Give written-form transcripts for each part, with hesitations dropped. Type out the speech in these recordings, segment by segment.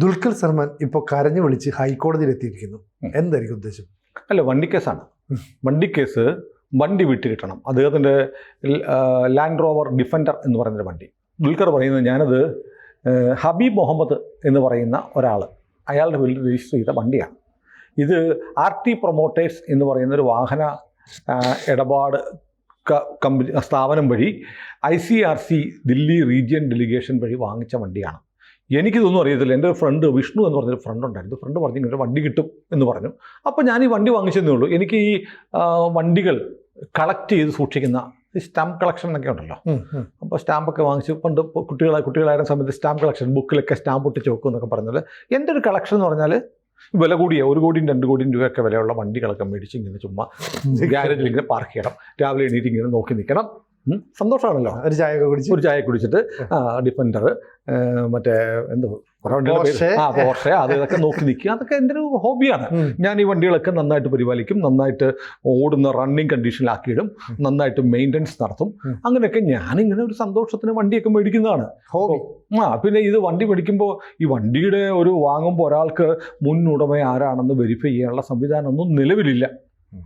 ദുൽഖർ സൽമാൻ ഇപ്പോൾ കരഞ്ഞു വിളിച്ച് ഹൈക്കോടതിയിൽ എത്തിയിരിക്കുന്നു. എന്തായിരിക്കും ഉദ്ദേശം? അല്ല, വണ്ടി കേസാണ്. വണ്ടി കേസ്, വണ്ടി വിട്ട് കിട്ടണം. അദ്ദേഹത്തിൻ്റെ ലാൻഡ് റോവർ ഡിഫൻഡർ എന്ന് പറയുന്നൊരു വണ്ടി. ദുൽഖർ പറയുന്നത്, ഞാനത് ഹബീബ് മുഹമ്മദ് എന്ന് പറയുന്ന ഒരാൾ, അയാളുടെ പേരിൽ രജിസ്റ്റർ ചെയ്ത വണ്ടിയാണ്. ഇത് RT പ്രൊമോട്ടേഴ്സ് എന്ന് പറയുന്നൊരു വാഹന ഇടപാട് കമ്പനി സ്ഥാപനം വഴി ICRC ദില്ലി റീജിയൻ ഡെലിഗേഷൻ വഴി വാങ്ങിച്ച വണ്ടിയാണ്. എനിക്കിതൊന്നും അറിയത്തില്ല. എൻ്റെ ഒരു ഫ്രണ്ട്, വിഷ്ണു എന്ന് പറഞ്ഞൊരു ഫ്രണ്ട് ഉണ്ടായിരുന്നു. ഫ്രണ്ട് പറഞ്ഞു ഇങ്ങനെ വണ്ടി കിട്ടും എന്ന് പറഞ്ഞു. അപ്പോൾ ഞാൻ ഈ വണ്ടി വാങ്ങിച്ചതേ ഉള്ളൂ. എനിക്ക് ഈ വണ്ടികൾ കളക്ട് ചെയ്ത് സൂക്ഷിക്കുന്ന സ്റ്റാമ്പ് കളക്ഷൻ എന്നൊക്കെ ഉണ്ടല്ലോ. അപ്പോൾ സ്റ്റാമ്പൊക്കെ വാങ്ങിച്ച് പണ്ട് കുട്ടികളായിരുന്ന സമയത്ത് സ്റ്റാമ്പ് കളക്ഷൻ ബുക്കിലൊക്കെ സ്റ്റാമ്പ് ഒട്ടിച്ച് വെക്കും എന്നൊക്കെ പറഞ്ഞാൽ, എൻ്റെ ഒരു കളക്ഷൻ എന്ന് പറഞ്ഞാൽ വില കൂടിയ 1 കോടിയും 2 കോടിയും രൂപയൊക്കെ വിലയുള്ള വണ്ടികളൊക്കെ മേടിച്ച് ഇങ്ങനെ ചുമ്മാ ഗ്യാരേജിൽ ഇങ്ങനെ പാർക്ക് ചെയ്യണം. രാവിലെ എണീറ്റ് ഇങ്ങനെ നോക്കി നിൽക്കണം. സന്തോഷമാണല്ലോ. ഒരു ചായ കുടിച്ചിട്ട് ഡിഫൻഡർ, മറ്റേ എന്തോ പോർഷെ, അത് ഇതൊക്കെ നോക്കി നിൽക്കുക. അതൊക്കെ എൻ്റെ ഒരു ഹോബിയാണ്. ഞാൻ ഈ വണ്ടികളൊക്കെ നന്നായിട്ട് പരിപാലിക്കും, നന്നായിട്ട് ഓടുന്ന റണ്ണിങ് കണ്ടീഷനിലാക്കിയിടും, നന്നായിട്ട് മെയിൻ്റനൻസ് നടത്തും. അങ്ങനെയൊക്കെ ഞാനിങ്ങനെ ഒരു സന്തോഷത്തിന് വണ്ടിയൊക്കെ മേടിക്കുന്നതാണ് ഹോബി. പിന്നെ ഇത് വണ്ടി മേടിക്കുമ്പോൾ ഈ വണ്ടിയുടെ ഒരു വാങ്ങുമ്പോൾ ഒരാൾക്ക് മുൻ ഉടമ ആരാണെന്ന് വെരിഫൈ ചെയ്യാനുള്ള സംവിധാനമൊന്നും നിലവിലില്ല.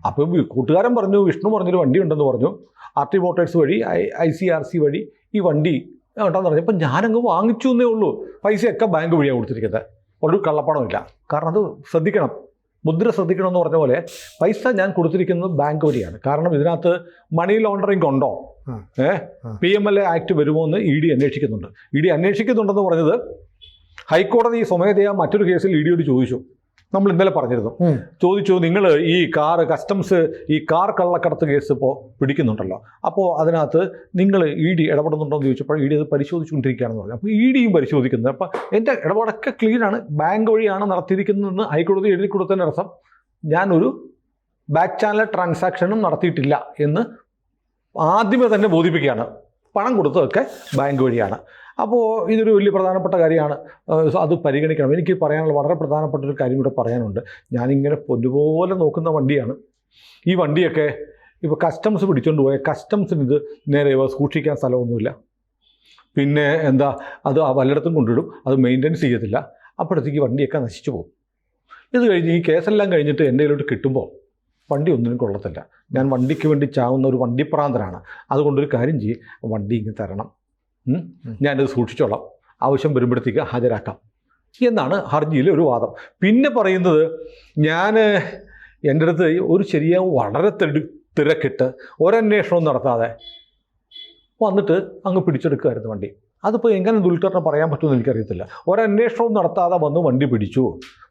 അപ്പം കൂട്ടുകാരൻ പറഞ്ഞു, വിഷ്ണു പറഞ്ഞൊരു വണ്ടി ഉണ്ടെന്ന് പറഞ്ഞു, RT മോട്ടോഴ്സ് വഴി ICRC വഴി ഈ വണ്ടി ഉണ്ടെന്ന് പറഞ്ഞു. അപ്പം ഞാനങ്ങ് വാങ്ങിച്ചു എന്നേ ഉള്ളൂ. പൈസയൊക്കെ ബാങ്ക് വഴിയാണ് കൊടുത്തിരിക്കുന്നത്. ഒരു കള്ളപ്പണമില്ല. കാരണം അത് ശ്രദ്ധിക്കണം, മുദ്ര ശ്രദ്ധിക്കണം എന്ന് പറഞ്ഞ പോലെ പൈസ ഞാൻ കൊടുത്തിരിക്കുന്നത് ബാങ്ക് വഴിയാണ്. കാരണം ഇതിനകത്ത് മണി ലോണ്ടറിങ് ഉണ്ടോ, PMLA ആക്ട് വരുമോ എന്ന് ED അന്വേഷിക്കുന്നുണ്ട്. ED അന്വേഷിക്കുന്നുണ്ടെന്ന് പറഞ്ഞത് ഹൈക്കോടതി സ്വമേധയാ മറ്റൊരു കേസിൽ EDയോട് ചോദിച്ചു. നമ്മൾ ഇന്നലെ പറഞ്ഞിരുന്നു. ചോദിച്ചു, നിങ്ങൾ ഈ കസ്റ്റംസ് ഈ കാർ കള്ളക്കടത്ത് കേസ് ഇപ്പോൾ പിടിക്കുന്നുണ്ടല്ലോ, അപ്പോൾ അതിനകത്ത് നിങ്ങൾ ED ഇടപെടുന്നുണ്ടോ എന്ന് ചോദിച്ചപ്പോൾ ED അത് പരിശോധിച്ചുകൊണ്ടിരിക്കുകയാണെന്ന് പറഞ്ഞു. അപ്പോൾ EDയും പരിശോധിക്കുന്നത്. അപ്പോൾ എൻ്റെ ഇടപാടൊക്കെ ക്ലീനാണ്, ബാങ്ക് വഴിയാണ് നടത്തിയിരിക്കുന്നതെന്ന് ഹൈക്കോടതി എഴുതി കൊടുത്തതിൻ്റെ അർത്ഥം ഞാനൊരു ബാക്ക് ചാനൽ ട്രാൻസാക്ഷനും നടത്തിയിട്ടില്ല എന്ന് ആദ്യമേ തന്നെ ബോധിപ്പിക്കുകയാണ്. പണം കൊടുത്തതൊക്കെ ബാങ്ക് വഴിയാണ്. അപ്പോൾ ഇതൊരു വലിയ പ്രധാനപ്പെട്ട കാര്യമാണ്, അത് പരിഗണിക്കണം. എനിക്ക് പറയാനുള്ള വളരെ പ്രധാനപ്പെട്ട ഒരു കാര്യം കൂടെ പറയാനുണ്ട്. ഞാനിങ്ങനെ പൊന്നുപോലെ നോക്കുന്ന വണ്ടിയാണ് ഈ വണ്ടിയൊക്കെ. ഇപ്പോൾ കസ്റ്റംസ് പിടിച്ചുകൊണ്ട് പോയ കസ്റ്റംസിന് ഇത് നേരെ സൂക്ഷിക്കാൻ സ്ഥലമൊന്നുമില്ല. പിന്നെ അത് വല്ലയിടത്തും കൊണ്ടിടും, അത് മെയിൻ്റെനൻസ് ചെയ്യത്തില്ല. അപ്പോഴത്തേക്ക് വണ്ടിയൊക്കെ നശിച്ചു പോകും. ഇത് കഴിഞ്ഞ് ഈ കേസെല്ലാം കഴിഞ്ഞിട്ട് എൻ്റെ കയ്യിലോട്ട് കിട്ടുമ്പോൾ വണ്ടി ഒന്നിനും കൊള്ളത്തില്ല. ഞാൻ വണ്ടിക്ക് വേണ്ടി ചാവുന്ന ഒരു വണ്ടിപ്രാന്തനാണ്. അതുകൊണ്ടൊരു കാര്യം ചെയ്യും, വണ്ടി ഇങ്ങനെ തരണം, ഞാനത് സൂക്ഷിച്ചോളാം, ആവശ്യം വരുമ്പോഴത്തേക്ക് ഹാജരാക്കാം എന്നാണ് ഹർജിയിലെ ഒരു വാദം. പിന്നെ പറയുന്നത്, എൻ്റെ അടുത്ത് ഒരു ശരിയാവും വളരെ തിരക്കിട്ട് ഒരന്വേഷണവും നടത്താതെ വന്നിട്ട് അങ്ങ് പിടിച്ചെടുക്കുമായിരുന്നു വണ്ടി. അതിപ്പോൾ എങ്ങനെ ദുൽഖറിനെ പറയാൻ പറ്റുമെന്ന് എനിക്കറിയത്തില്ല. ഒരന്വേഷണവും നടത്താതെ വന്ന് വണ്ടി പിടിച്ചു.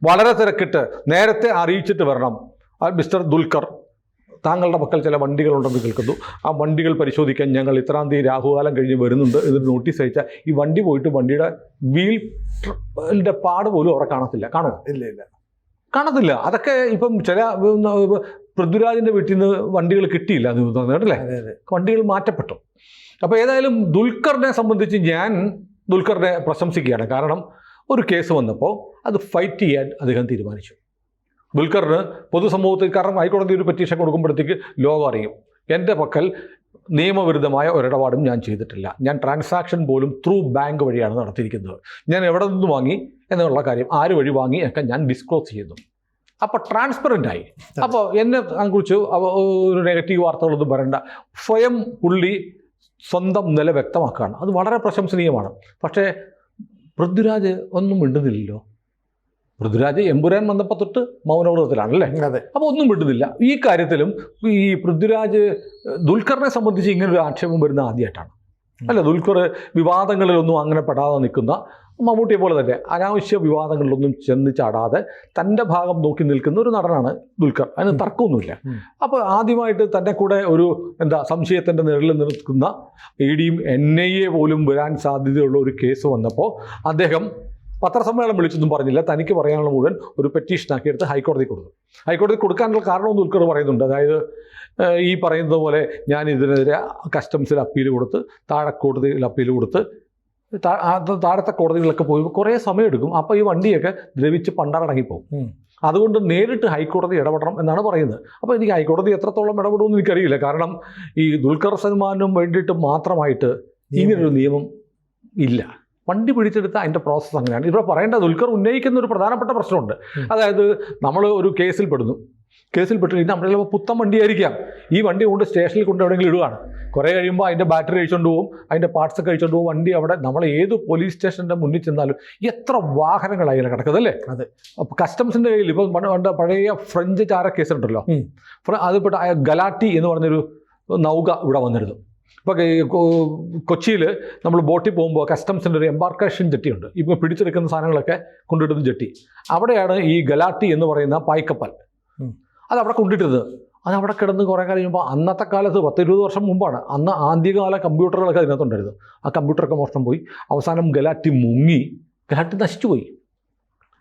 വളരെ തിരക്കിട്ട് നേരത്തെ അറിയിച്ചിട്ട് വരണം, മിസ്റ്റർ ദുൽഖർ, താങ്കളുടെ പക്കൽ ചില വണ്ടികളുണ്ടെന്ന് കേൾക്കുന്നു, ആ വണ്ടികൾ പരിശോധിക്കാൻ ഞങ്ങൾ ഇത്രാം തീയതി രാഹുകാലം കഴിഞ്ഞ് വരുന്നുണ്ട് എന്നൊരു നോട്ടീസ് അയച്ചാൽ ഈ വണ്ടി പോയിട്ട് വണ്ടിയുടെ വീലിൻ്റെ പാട് പോലും അവിടെ കാണത്തില്ല. കാണുമോ? ഇല്ല, കാണത്തില്ല. അതൊക്കെ ഇപ്പം ചില പൃഥ്വിരാജിൻ്റെ വീട്ടിൽ നിന്ന് വണ്ടികൾ കിട്ടിയില്ല എന്ന് കേട്ടല്ലേ, വണ്ടികൾ മാറ്റപ്പെട്ടു. അപ്പോൾ ഏതായാലും ദുൽഖറിനെ സംബന്ധിച്ച് ഞാൻ ദുൽഖറിനെ പ്രശംസിക്കുകയാണ്. കാരണം ഒരു കേസ് വന്നപ്പോൾ അത് ഫൈറ്റ് ചെയ്യാൻ അദ്ദേഹം തീരുമാനിച്ചു. ദുൽഖറിന് പൊതുസമൂഹത്തിൽ, കാരണം ഹൈക്കോടതി ഒരു പെറ്റീഷൻ കൊടുക്കുമ്പോഴത്തേക്ക് ലോകം അറിയും, എൻ്റെ പക്കൽ നിയമവിരുദ്ധമായ ഒരിടപാടും ഞാൻ ചെയ്തിട്ടില്ല, ഞാൻ ട്രാൻസാക്ഷൻ പോലും ത്രൂ ബാങ്ക് വഴിയാണ് നടത്തിയിരിക്കുന്നത്, ഞാൻ എവിടെ നിന്ന് വാങ്ങി എന്നുള്ള കാര്യം, ആര് വഴി വാങ്ങി ഒക്കെ ഞാൻ ഡിസ്ക്ലോസ് ചെയ്യുന്നു. അപ്പോൾ ട്രാൻസ്പെറൻ്റായി. അപ്പോൾ എന്നെ കുറിച്ച് ഒരു നെഗറ്റീവ് വാർത്തകളൊന്നും പറയണ്ട, സ്വയം പുള്ളി സ്വന്തം നില വ്യക്തമാക്കുകയാണ്. അത് വളരെ പ്രശംസനീയമാണ്. പക്ഷേ പൃഥ്വിരാജ് ഒന്നും മിണ്ടുന്നില്ലല്ലോ. പൃഥ്വിരാജ് എമ്പുരാൻ വന്നപ്പോൾ തൊട്ട് മൗനവ്രതത്തിലാണല്ലേ. അതെ. അപ്പോൾ ഒന്നും വിടുന്നില്ല. ഈ കാര്യത്തിലും ഈ പൃഥ്വിരാജ് ദുൽഖറിനെ സംബന്ധിച്ച് ഇങ്ങനൊരു ആക്ഷേപം വരുന്ന ആദ്യമായിട്ടാണ്. അല്ല, ദുൽഖർ വിവാദങ്ങളിലൊന്നും അങ്ങനെ പെടാതെ നിൽക്കുന്ന, മമ്മൂട്ടിയെ പോലെ തന്നെ അനാവശ്യ വിവാദങ്ങളിലൊന്നും ചെന്ന് ചാടാതെ തൻ്റെ ഭാഗം നോക്കി നിൽക്കുന്ന ഒരു നടനാണ് ദുൽഖർ. അതിന് തർക്കമൊന്നുമില്ല. അപ്പോൾ ആദ്യമായിട്ട് തന്നെ കൂടെ ഒരു സംശയത്തിൻ്റെ നിഴലിൽ നിൽക്കുന്ന EDയും NIA പോലും വരാൻ സാധ്യതയുള്ള ഒരു കേസ് വന്നപ്പോൾ അദ്ദേഹം പത്രസമ്മേളനം വിളിച്ചൊന്നും പറഞ്ഞില്ല. തനിക്ക് പറയാനുള്ള മുഴുവൻ ഒരു പെറ്റീഷനാക്കിയെടുത്ത് ഹൈക്കോടതി കൊടുത്തു. ഹൈക്കോടതി കൊടുക്കാനുള്ള കാരണവും ദുൽഖർ പറയുന്നുണ്ട്. അതായത് ഈ പറയുന്നത് പോലെ ഞാൻ ഇതിനെതിരെ കസ്റ്റംസിൽ അപ്പീൽ കൊടുത്ത്, താഴെ കോടതിയിൽ അപ്പീൽ കൊടുത്ത്, താഴത്തെ കോടതികളിലൊക്കെ പോയി കുറേ സമയമെടുക്കും. അപ്പോൾ ഈ വണ്ടിയൊക്കെ ദ്രവിച്ച് പണ്ടാറടങ്ങിപ്പോകും. അതുകൊണ്ട് നേരിട്ട് ഹൈക്കോടതി ഇടപെടണം എന്നാണ് പറയുന്നത്. അപ്പോൾ എനിക്ക് ഹൈക്കോടതി എത്രത്തോളം ഇടപെടുമെന്ന് എനിക്കറിയില്ല. കാരണം ഈ ദുൽഖർ സൽമാനും വേണ്ടിയിട്ട് മാത്രമായിട്ട് ഇങ്ങനൊരു നിയമം ഇല്ല. വണ്ടി പിടിച്ചെടുത്ത അതിൻ്റെ പ്രോസസ്സ് അങ്ങനെയാണ്. ഇവിടെ പറയേണ്ട ദുൽഖർ ഉന്നയിക്കുന്ന ഒരു പ്രധാനപ്പെട്ട പ്രശ്നമുണ്ട്. അതായത് നമ്മൾ ഒരു കേസിൽ പെടുന്നു, കേസിൽ പെട്ട് കഴിഞ്ഞാൽ നമ്മുടെ ചിലപ്പോൾ പുത്തൻ വണ്ടിയായിരിക്കാം, ഈ വണ്ടി കൊണ്ട് സ്റ്റേഷനിൽ കൊണ്ട് എവിടെയെങ്കിലും ഇടുകയാണ്. കുറേ കഴിയുമ്പോൾ അതിൻ്റെ ബാറ്ററി കഴിച്ചുകൊണ്ട് പോകും, അതിൻ്റെ പാർട്സ് ഒക്കെ കഴിച്ചുകൊണ്ട് പോകും. വണ്ടി അവിടെ നമ്മൾ ഏത് പോലീസ് സ്റ്റേഷൻ്റെ മുന്നിൽ ചെന്നാലും എത്ര വാഹനങ്ങളായി ഇങ്ങനെ കിടക്കുന്നത് അല്ലേ. അതെ. അപ്പോൾ കസ്റ്റംസിൻ്റെ കയ്യിൽ ഇപ്പോൾ പഴയ ഫ്രഞ്ച് ചാര കേസുണ്ടല്ലോ, അതിൽപ്പെട്ട ഗലാട്ടി എന്ന് പറഞ്ഞൊരു നൗക ഇവിടെ വന്നിരുന്നു. ഇപ്പോൾ കൊച്ചിയിൽ നമ്മൾ ബോട്ടിൽ പോകുമ്പോൾ കസ്റ്റംസിൻ്റെ ഒരു എംബാർക്കേഷൻ ജെട്ടിയുണ്ട്, ഇപ്പോൾ പിടിച്ചെടുക്കുന്ന സാധനങ്ങളൊക്കെ കൊണ്ടിടുന്ന ജെട്ടി. അവിടെയാണ് ഈ ഗലാട്ടി എന്ന് പറയുന്ന പായ്ക്കപ്പൽ അതവിടെ കൊണ്ടിട്ടിരുന്നത്. അതവിടെ കിടന്ന് കുറേ കഴിയുമ്പോൾ അന്നത്തെ കാലത്ത് 10-20 വർഷം മുമ്പാണ്, അന്ന് ആദ്യകാല കമ്പ്യൂട്ടറുകളൊക്കെ അതിനകത്തുണ്ടായിരുന്നു. ആ കമ്പ്യൂട്ടറൊക്കെ മോഷണം പോയി. അവസാനം ഗലാട്ടി മുങ്ങി, ഗലാട്ടി നശിച്ചുപോയി.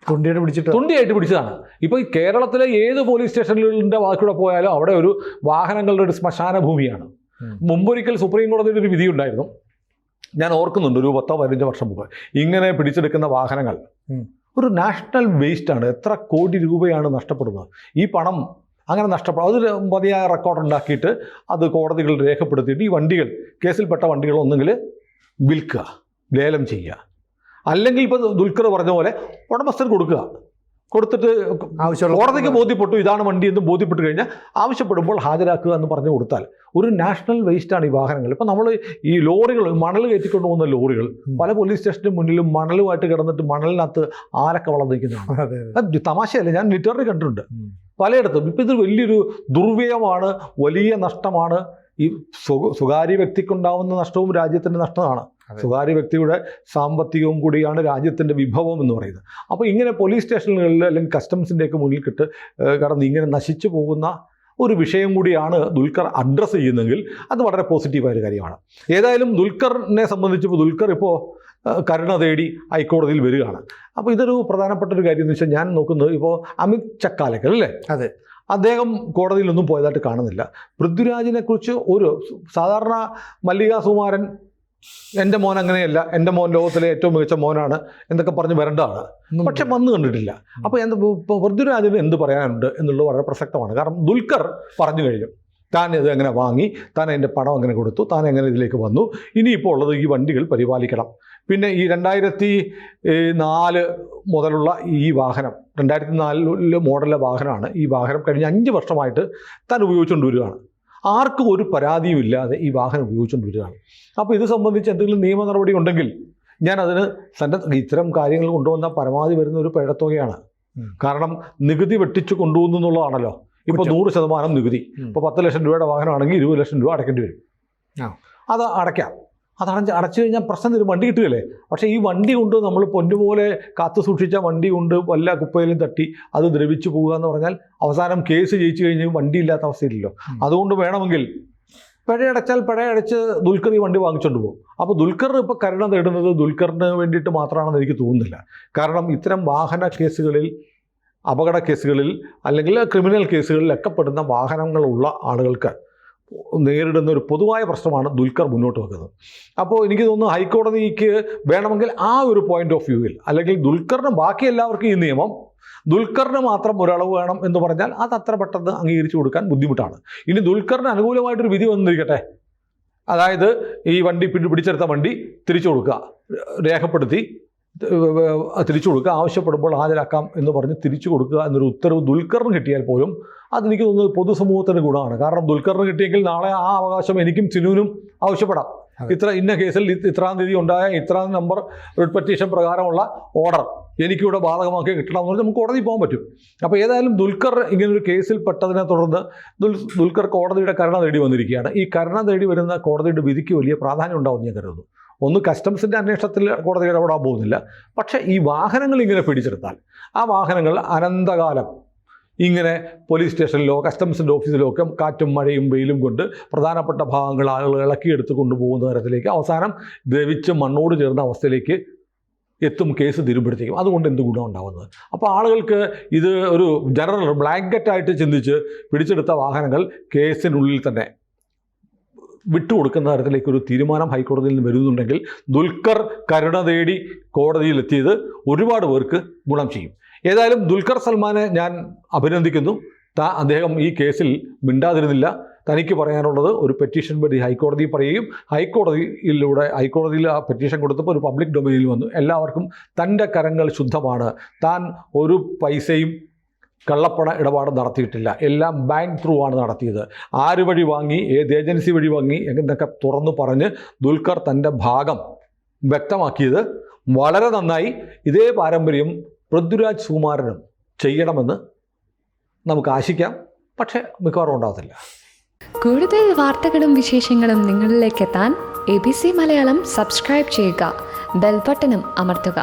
തൊണ്ടിയായിട്ട് പിടിച്ചതാണ്. ഇപ്പോൾ ഈ കേരളത്തിലെ ഏത് പോലീസ് സ്റ്റേഷനുകളുടെ വാക്കിലൂടെ പോയാലും അവിടെ ഒരു വാഹനങ്ങളുടെ ഒരു ശ്മശാന ഭൂമിയാണ്. മുമ്പൊരിക്കൽ സുപ്രീം കോടതിയുടെ ഒരു വിധി ഉണ്ടായിരുന്നു, ഞാൻ ഓർക്കുന്നുണ്ട്, ഒരു 10-15 വർഷം മുമ്പ്. ഇങ്ങനെ പിടിച്ചെടുക്കുന്ന വാഹനങ്ങൾ ഒരു നാഷണൽ വേസ്റ്റാണ്. എത്ര കോടി രൂപയാണ് നഷ്ടപ്പെടുന്നത്. ഈ പണം അങ്ങനെ നഷ്ടപ്പെടും. അതൊരു മതിയായ റെക്കോർഡ് ഉണ്ടാക്കിയിട്ട് അത് കോടതികൾ രേഖപ്പെടുത്തിയിട്ട് ഈ വണ്ടികൾ, കേസിൽപ്പെട്ട വണ്ടികൾ ഒന്നെങ്കിൽ വിൽക്കുക, ലേലം ചെയ്യുക, അല്ലെങ്കിൽ ഇപ്പോൾ ദുൽഖർ പറഞ്ഞ പോലെ ഉടമസ്ഥന് കൊടുക്കുക. കൊടുത്തിട്ട് കോടതിക്ക് ബോധ്യപ്പെട്ടു ഇതാണ് വണ്ടി എന്ന് ബോധ്യപ്പെട്ട് കഴിഞ്ഞാൽ ആവശ്യപ്പെടുമ്പോൾ ഹാജരാക്കുക എന്ന് പറഞ്ഞു കൊടുത്താൽ ഒരു നാഷണൽ വേസ്റ്റാണ് ഈ വാഹനങ്ങൾ. ഇപ്പം നമ്മൾ ഈ ലോറികൾ, മണൽ കയറ്റിക്കൊണ്ട് പോകുന്ന ലോറികൾ പല പോലീസ് സ്റ്റേഷന് മുന്നിലും മണലുമായിട്ട് കിടന്നിട്ട് മണലിനകത്ത് ആരൊക്കെ വളർന്നിരിക്കുന്നതാണ്. തമാശയല്ല, ഞാൻ ലിറ്റററി കണ്ടിട്ടുണ്ട് പലയിടത്തും. ഇപ്പം ഇത് വലിയൊരു ദുർവ്യയമാണ്, വലിയ നഷ്ടമാണ്. ഈ സ്വകാര്യ വ്യക്തിക്കുണ്ടാവുന്ന നഷ്ടവും രാജ്യത്തിൻ്റെ നഷ്ടമാണ്. സ്വകാര്യ വ്യക്തിയുടെ സാമ്പത്തികവും കൂടിയാണ് രാജ്യത്തിൻ്റെ വിഭവം എന്ന് പറയുന്നത്. അപ്പോൾ ഇങ്ങനെ പോലീസ് സ്റ്റേഷനുകളിൽ അല്ലെങ്കിൽ കസ്റ്റംസിൻ്റെയൊക്കെ മുന്നിൽ കടന്ന് ഇങ്ങനെ നശിച്ചു പോകുന്ന ഒരു വിഷയം കൂടിയാണ് ദുൽഖർ അഡ്രസ്സ് ചെയ്യുന്നതെങ്കിൽ അത് വളരെ പോസിറ്റീവായൊരു കാര്യമാണ്. ഏതായാലും ദുൽഖറിനെ സംബന്ധിച്ച് ദുൽഖർ ഇപ്പോൾ കരുണ തേടി ഹൈക്കോടതിയിൽ വരികയാണ്. അപ്പോൾ ഇതൊരു പ്രധാനപ്പെട്ട ഒരു കാര്യം എന്ന് വെച്ചാൽ ഞാൻ നോക്കുന്നത്, ഇപ്പോൾ അമിത് ചക്കാലക്കൽ അല്ലേ, അതെ, അദ്ദേഹം കോടതിയിലൊന്നും പോയതായിട്ട് കാണുന്നില്ല. പൃഥ്വിരാജിനെക്കുറിച്ച് ഒരു സാധാരണ മല്ലികാ സുകുമാരൻ എൻ്റെ മോൻ അങ്ങനെയല്ല, എൻ്റെ മോൻ ലോകത്തിലെ ഏറ്റവും മികച്ച മോനാണ് എന്നൊക്കെ പറഞ്ഞ് വരേണ്ടതാണ്, പക്ഷെ വന്നു കണ്ടിട്ടില്ല. അപ്പോൾ പൃഥ്വിരാജിന് എന്ത് പറയാനുണ്ട് എന്നുള്ളത് വളരെ പ്രസക്തമാണ്. കാരണം ദുൽഖർ പറഞ്ഞു കഴിഞ്ഞു താൻ ഇത് എങ്ങനെ വാങ്ങി, താൻ അതിൻ്റെ പണം എങ്ങനെ കൊടുത്തു, താൻ എങ്ങനെ ഇതിലേക്ക് വന്നു, ഇനിയിപ്പോൾ ഉള്ളത് ഈ വണ്ടികൾ പരിപാലിക്കണം. പിന്നെ ഈ 2004 മുതലുള്ള ഈ വാഹനം, 2004 മോഡലിലെ വാഹനമാണ് ഈ വാഹനം. കഴിഞ്ഞ 5 വർഷമായിട്ട് താൻ ഉപയോഗിച്ചുകൊണ്ട് വരികയാണ്. ആർക്കും ഒരു പരാതിയും ഇല്ലാതെ ഈ വാഹനം ഉപയോഗിച്ചുകൊണ്ട് വരികയാണ്. അപ്പോൾ ഇത് സംബന്ധിച്ച് എന്തെങ്കിലും നിയമ നടപടി ഉണ്ടെങ്കിൽ ഞാൻ അതിന് ഇത്തരം കാര്യങ്ങൾ കൊണ്ടുവന്ന പരമാവധി വരുന്ന ഒരു പിഴത്തുകയാണ്. കാരണം നികുതി വെട്ടിച്ചു കൊണ്ടുപോകുന്നു എന്നുള്ളതാണല്ലോ. ഇപ്പോൾ 100% നികുതി. ഇപ്പോൾ 10 ലക്ഷം രൂപയുടെ വാഹനമാണെങ്കിൽ 20 ലക്ഷം രൂപ അടയ്ക്കേണ്ടി വരും. അത് അടയ്ക്കാം. അടച്ചു കഴിഞ്ഞാൽ പ്രശ്നം തരും, വണ്ടി കിട്ടുകയല്ലേ. പക്ഷേ ഈ വണ്ടി കൊണ്ട് നമ്മൾ പൊന്നുപോലെ കാത്തു സൂക്ഷിച്ച വണ്ടി കൊണ്ട് വല്ല കുപ്പയിലും തട്ടി അത് ദ്രവിച്ചു പോകുക എന്ന് പറഞ്ഞാൽ അവസാനം കേസ് ജയിച്ചു കഴിഞ്ഞാൽ വണ്ടി ഇല്ലാത്ത അവസ്ഥയില്ലല്ലോ. അതുകൊണ്ട് വേണമെങ്കിൽ പിഴയടച്ചാൽ പിഴയടച്ച് ദുൽഖർ ഈ വണ്ടി വാങ്ങിച്ചുകൊണ്ട് പോകും. അപ്പോൾ ദുൽഖർ ഇപ്പോൾ കരുണ തേടുന്നത് ദുൽഖറിന് വേണ്ടിയിട്ട് മാത്രമാണെന്ന് എനിക്ക് തോന്നുന്നില്ല. കാരണം ഇത്തരം വാഹന കേസുകളിൽ, അപകട കേസുകളിൽ അല്ലെങ്കിൽ ക്രിമിനൽ കേസുകളിലൊക്കെ പെടുന്ന വാഹനങ്ങളുള്ള ആളുകൾക്ക് നേരിടുന്ന ഒരു പൊതുവായ പ്രശ്നമാണ് ദുൽഖർ മുന്നോട്ട് വെക്കുന്നത്. അപ്പോൾ എനിക്ക് തോന്നുന്നു ഹൈക്കോടതിക്ക് വേണമെങ്കിൽ ആ ഒരു പോയിന്റ് ഓഫ് വ്യൂവിൽ, അല്ലെങ്കിൽ ദുൽഖറിന് ബാക്കി എല്ലാവർക്കും ഈ നിയമം, ദുൽഖറിന് മാത്രം ഒരളവ് വേണം എന്ന് പറഞ്ഞാൽ അത് അത്ര പെട്ടെന്ന് അംഗീകരിച്ചു കൊടുക്കാൻ ബുദ്ധിമുട്ടാണ്. ഇനി ദുൽഖറിന് അനുകൂലമായിട്ടൊരു വിധി വന്നിരിക്കട്ടെ, അതായത് ഈ വണ്ടി പിടിച്ചെടുത്ത വണ്ടി തിരിച്ചു കൊടുക്കുക, രേഖപ്പെടുത്തി തിരിച്ചു കൊടുക്കുക, ആവശ്യപ്പെടുമ്പോൾ ഹാജരാക്കാം എന്ന് പറഞ്ഞ് തിരിച്ചു കൊടുക്കുക എന്നൊരു ഉത്തരവ് ദുൽഖറിന് കിട്ടിയാൽ പോലും അതെനിക്ക് തോന്നുന്നത് പൊതുസമൂഹത്തിന് ഗുണമാണ്. കാരണം ദുൽഖറിന് കിട്ടിയെങ്കിൽ നാളെ ആ അവകാശം എനിക്കും സിനുവിനും ആവശ്യപ്പെടാം. ഇന്ന കേസിൽ ഇത്രാം തീയതി ഉണ്ടായ ഇത്രാം നമ്പർ റിട്ട് പെറ്റീഷൻ പ്രകാരമുള്ള ഓർഡർ എനിക്കിവിടെ ബാധകമാക്കി കിട്ടണം എന്ന് പറഞ്ഞാൽ നമുക്ക് കോടതി പോകാൻ പറ്റും. അപ്പോൾ ഏതായാലും ദുൽഖർ ഇങ്ങനൊരു കേസിൽ പെട്ടതിനെ തുടർന്ന് ദുൽഖർ കോടതിയുടെ കരുണ തേടി വന്നിരിക്കുകയാണ്. ഈ കരുണ തേടി വരുന്ന കോടതിയുടെ വിധിക്ക് വലിയ പ്രാധാന്യം ഉണ്ടാവും ഞാൻ കരുതുന്നു. ഒന്ന്, കസ്റ്റംസിൻ്റെ അന്വേഷണത്തിൽ കോടതി ഇടപെടാൻ പോകുന്നില്ല. പക്ഷേ ഈ വാഹനങ്ങൾ ഇങ്ങനെ പിടിച്ചെടുത്താൽ ആ വാഹനങ്ങൾ അനന്തകാലം ഇങ്ങനെ പോലീസ് സ്റ്റേഷനിലോ കസ്റ്റംസിൻ്റെ ഓഫീസിലോ ഒക്കെ കാറ്റും മഴയും വെയിലും കൊണ്ട് പ്രധാനപ്പെട്ട ഭാഗങ്ങൾ ആളുകൾ ഇളക്കിയെടുത്ത് കൊണ്ടുപോകുന്ന തരത്തിലേക്ക് അവസാനം ദ്രവിച്ച് മണ്ണോട് ചേർന്ന അവസ്ഥയിലേക്ക് എത്തും കേസ് തീരുമ്പോഴത്തേക്കും. അതുകൊണ്ട് എന്ത് ഗുണം ഉണ്ടാവുന്നത്? അപ്പോൾ ആളുകൾക്ക് ഇത് ഒരു ജനറൽ ബ്ലാങ്കറ്റായിട്ട് ചിന്തിച്ച് പിടിച്ചെടുത്ത വാഹനങ്ങൾ കേസിനുള്ളിൽ തന്നെ വിട്ടുകൊടുക്കുന്ന തരത്തിലേക്കൊരു തീരുമാനം ഹൈക്കോടതിയിൽ നിന്ന് വരുന്നുണ്ടെങ്കിൽ ദുൽഖർ കരുണ തേടി കോടതിയിലെത്തിയത് ഒരുപാട് പേർക്ക് ഗുണം ചെയ്യും. ഏതായാലും ദുൽഖർ സൽമാനെ ഞാൻ അഭിനന്ദിക്കുന്നു. അദ്ദേഹം ഈ കേസിൽ മിണ്ടാതിരുന്നില്ല. തനിക്ക് പറയാനുള്ളത് ഒരു പെറ്റീഷൻ വഴി ഹൈക്കോടതി പറയുകയും ഹൈക്കോടതിയിൽ ആ പെറ്റീഷൻ കൊടുത്തപ്പോൾ ഒരു പബ്ലിക് ഡൊമൈനിൽ വന്നു. എല്ലാവർക്കും തൻ്റെ കരങ്ങൾ ശുദ്ധമാണ്, താൻ ഒരു പൈസയും കള്ളപ്പണ ഇടപാട് നടത്തിയിട്ടില്ല, എല്ലാം ബാങ്ക് ത്രൂ ആണ് നടത്തിയത്, ആര് വഴി വാങ്ങി, ഏത് ഏജൻസി വഴി വാങ്ങി എന്നൊക്കെ തുറന്നു പറഞ്ഞ് ദുൽഖർ തൻ്റെ ഭാഗം വ്യക്തമാക്കിയത് വളരെ നന്നായി. ഇതേ പാരമ്പര്യം പൃഥ്വിരാജ് സുകുമാരനും ചെയ്യണമെന്ന് നമുക്ക് ആശിക്കാം. പക്ഷേ മിക്കവാറും ഉണ്ടാകത്തില്ല. കൂടുതൽ വാർത്തകളും വിശേഷങ്ങളും നിങ്ങളിലേക്ക് എത്താൻ ABC മലയാളം സബ്സ്ക്രൈബ് ചെയ്യുക, ബെൽ ബട്ടണും അമർത്തുക.